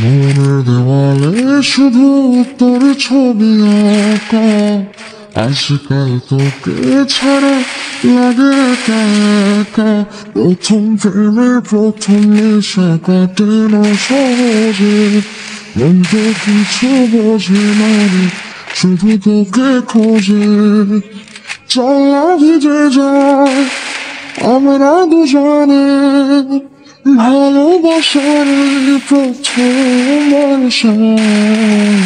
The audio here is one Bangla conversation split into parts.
মনের দেওয়ালে শুধু তোর ছবি আঁকা, আজকাল তোকে ছাড়া লাগে একা একা। প্রথম প্রেমের প্রথম নেশা কাটে না সহজে, মন তো কিছু বোঝে না রে, শুধু তোকে খোঁজে। চল না ভিজে যায় আমরা দুজনে, ভালোবাসার প্রথম বর্ষায়।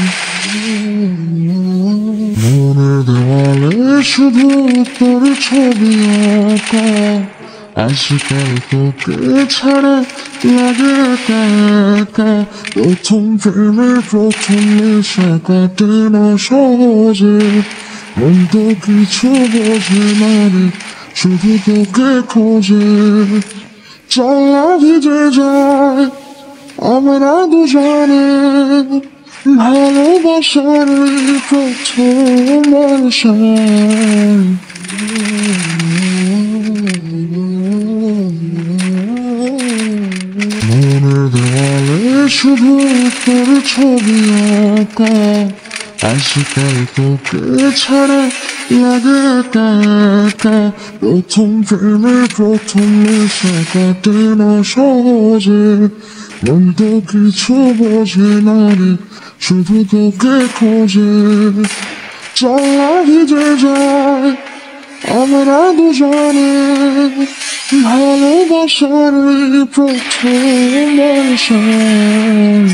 মনের দেওয়ালে শুধু তোর ছবি আঁকা, আজকাল তোকে ছাড়া লাগে একা একা। প্রথম প্রেমের প্রথম নেশা কাটে না সহজে, মন তো কিছু বোঝে না রে, শুধু তোকে খোঁজে। চল না ভিজে যায় আমরা দুজনে, ভালোবাসার প্রথম বর্ষায়। মনের দেওয়ালে শুধু তোর ছবি আঁকা, আজকাল তোকে ছাড়া লাগে একা একা। প্রথম প্রেমের প্রথম নেশা কাটে না সহজে, মন তো কিছু বোঝে না রে, শুধু তোকে খোঁজে। চল না ভিজে যায় আমরা দুজনে, ভালোবাসার প্রথম বর্ষায়।